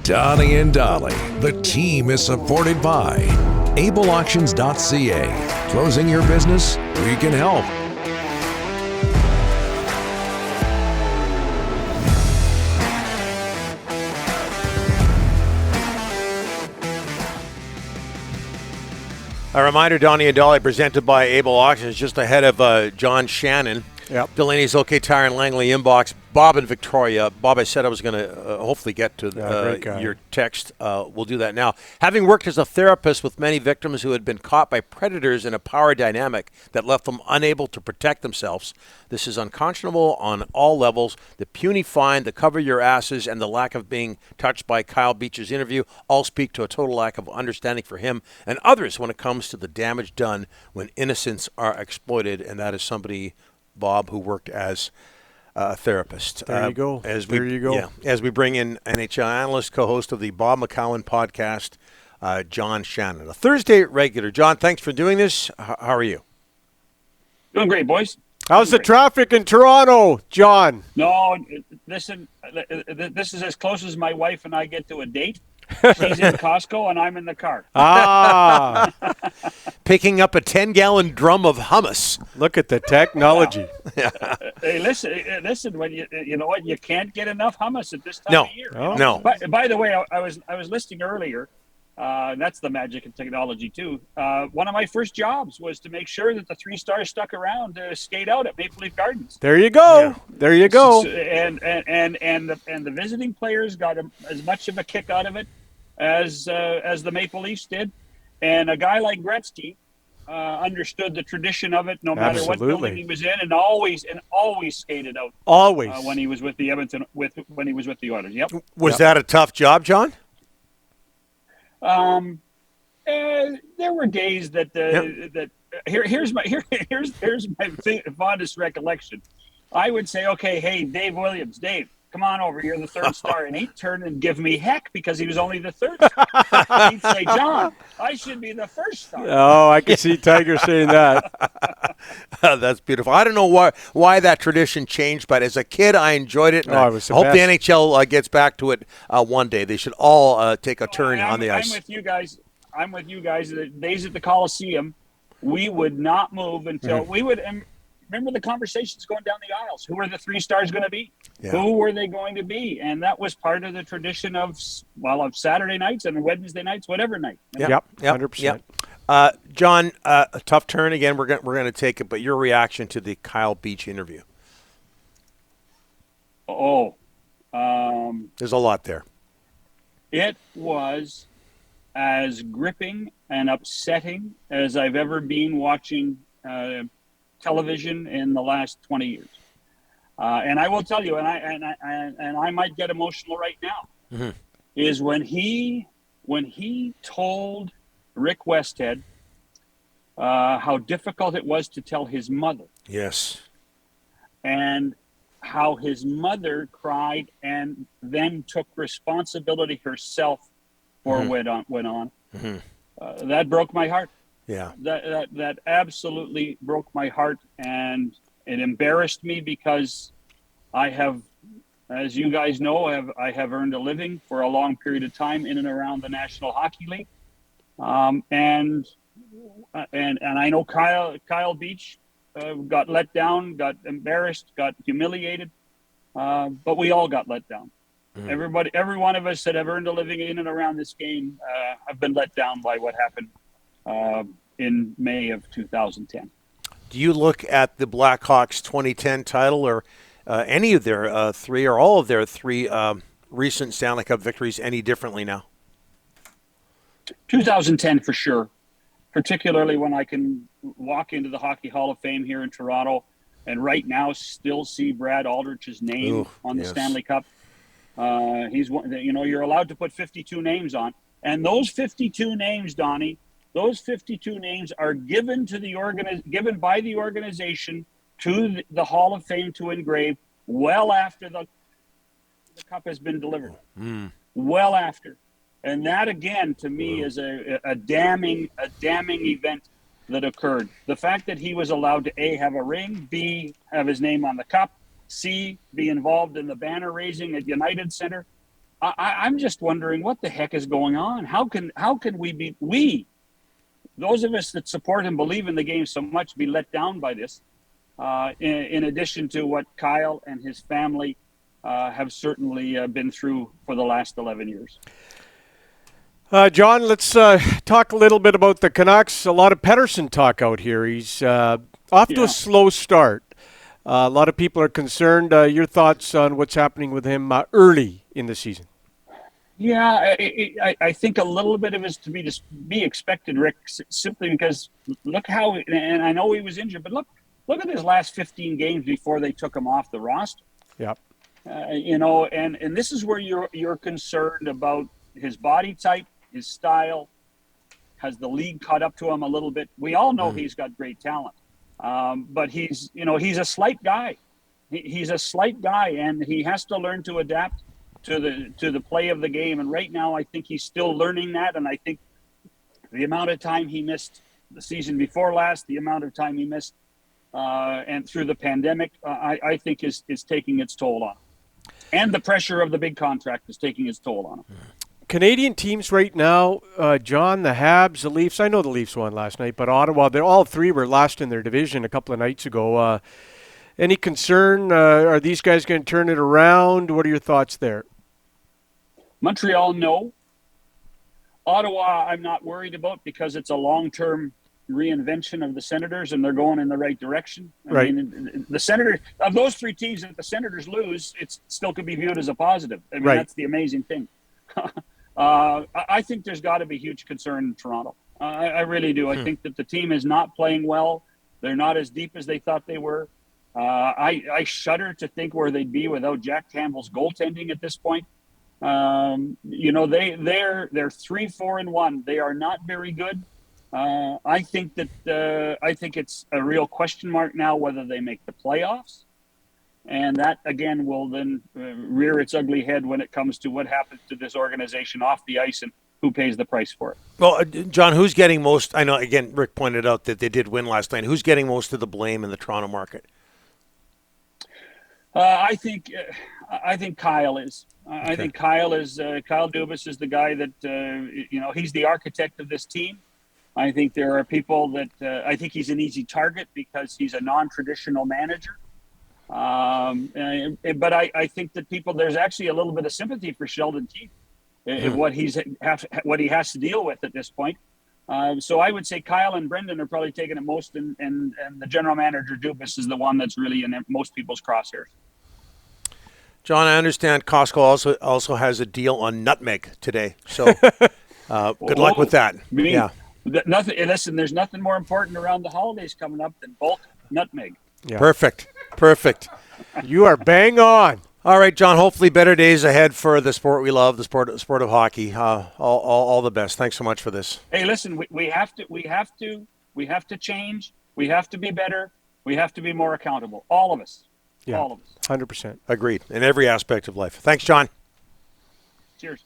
Donnie and Dolly, the team is supported by ableauctions.ca. Closing your business? We can help. A reminder, Donnie and Dolly, presented by Able Auctions, just ahead of John Shannon. Yep. Delaney's OK Tire and Langley inbox. Bob in Victoria. Bob, I said I was going to hopefully get to your text. We'll do that now. Having worked as a therapist with many victims who had been caught by predators in a power dynamic that left them unable to protect themselves, this is unconscionable on all levels. The puny fine, the cover your asses, and the lack of being touched by Kyle Beach's interview all speak to a total lack of understanding for him and others when it comes to the damage done when innocents are exploited. And that is somebody, Bob, who worked as a therapist. There you go. There you go. Yeah, as we bring in NHL Analyst, co-host of the Bob McCowan podcast, John Shannon, a Thursday regular. John, thanks for doing this. How are you? Doing great, boys. How's the traffic in Toronto, John? No, listen, this is as close as my wife and I get to a date. She's in Costco and I'm in the car. Picking up a 10-gallon drum of hummus. Look at the technology. Hey, listen. When you know what, you can't get enough hummus at this time of year. No. By the way, I was listening earlier. That's the magic of technology too. One of my first jobs was to make sure that the 3 stars stuck around to skate out at Maple Leaf Gardens. There you go. Yeah. There you go. And the visiting players got as much of a kick out of it as the Maple Leafs did. And a guy like Gretzky understood the tradition of it, no matter what building he was in, and always skated out. Always when he was with the when he was with the Oilers. Yep. Was that a tough job, John? There were days that here's my fondest recollection. I would say, okay, hey, Dave Williams, Dave, come on over. You're the 3rd star. And he'd turn and give me heck because he was only the 3rd star. He'd say, John, I should be the 1st star. Oh, I can see Tiger saying that. That's beautiful. I don't know why that tradition changed, but as a kid, I enjoyed it. And I hope best. the NHL gets back to it one day. They should all take a turn on the ice. I'm with you guys. The days at the Coliseum, we would not move until we would. Remember the conversations going down the aisles. Who are the 3 stars going to be? Yeah. Who were they going to be? And that was part of the tradition of Saturday nights and Wednesday nights, whatever night. Yep. 100%. Yep. John, a tough turn again. We're going to take it, but your reaction to the Kyle Beach interview? There's a lot there. It was as gripping and upsetting as I've ever been watching television in the last 20 years. And I will tell you, and I might get emotional right now, is when he told Rick Westhead how difficult it was to tell his mother. Yes. And how his mother cried and then took responsibility herself for what went on. That broke my heart. Yeah. That absolutely broke my heart, and it embarrassed me because I have, as you guys know, I have earned a living for a long period of time in and around the National Hockey League, and I know Kyle Beach got let down, got embarrassed, got humiliated, but we all got let down. Every one of us that have earned a living in and around this game have been let down by what happened in May of 2010. Do you look at the Blackhawks 2010 title or any of their 3 or all of their 3 recent Stanley Cup victories any differently now? 2010 for sure, particularly when I can walk into the Hockey Hall of Fame here in Toronto and right now still see Brad Aldrich's name on the Stanley Cup. He's one, you're allowed to put 52 names on, and those 52 names, Donnie, those 52 names are given to given by the organization to the Hall of Fame to engrave well after the cup has been delivered. Well after. And that again to me is a damning event that occurred. The fact that he was allowed to A, have a ring, B, have his name on the cup, C, be involved in the banner raising at United Center. I'm just wondering what the heck is going on. How can we, those of us that support and believe in the game so much, be let down by this? In addition to what Kyle and his family have certainly been through for the last 11 years. John, let's talk a little bit about the Canucks. A lot of Petterson talk out here. He's off to a slow start. A lot of people are concerned. Your thoughts on what's happening with him early in the season? Yeah, I think a little bit of it is to be expected, Rick, simply because look how, and I know he was injured, but look at his last 15 games before they took him off the roster. Yep. And this is where you're concerned about his body type, his style. Has the league caught up to him a little bit? We all know he's got great talent, but he's a slight guy. He's a slight guy, and he has to learn to adapt to the play of the game. And right now, I think he's still learning that. And I think the amount of time he missed the season before last, the amount of time he missed, and through the pandemic, I think is taking its toll on him. And the pressure of the big contract is taking its toll on him. Canadian teams right now, John, the Habs, the Leafs. I know the Leafs won last night, but Ottawa, all three were last in their division a couple of nights ago. Any concern? Are these guys going to turn it around? What are your thoughts there? Montreal, no. Ottawa, I'm not worried about because it's a long-term reinvention of the Senators, and they're going in the right direction. I mean, the Senators, of those three teams, if the Senators lose, it still could be viewed as a positive. I mean, that's the amazing thing. I think there's got to be huge concern in Toronto. I really do. I think that the team is not playing well. They're not as deep as they thought they were. I shudder to think where they'd be without Jack Campbell's goaltending at this point. They're 3-4-1. They are not very good. I think it's a real question mark now whether they make the playoffs, and that again will then rear its ugly head when it comes to what happens to this organization off the ice and who pays the price for it. Well, John, who's getting most? I know again, Rick pointed out that they did win last night. Who's getting most of the blame in the Toronto market? I think Kyle is. I think Kyle Dubas is the guy that he's the architect of this team. I think there are people that I think he's an easy target because he's a non-traditional manager. But I think that there's actually a little bit of sympathy for Sheldon Keefe and what he has to deal with at this point. So I would say Kyle and Brendan are probably taking it most, and the general manager Dubas is the one that's really in most people's crosshairs. John, I understand Costco also has a deal on nutmeg today. So good luck with that. Yeah. Listen, there's nothing more important around the holidays coming up than bulk nutmeg. Yeah. Perfect. You are bang on. All right, John, hopefully better days ahead for the sport we love, the sport of hockey. All the best. Thanks so much for this. Hey, listen, we have to change. We have to be better. We have to be more accountable. All of us. Yeah, all of us. 100%. Agreed. In every aspect of life. Thanks, John. Cheers.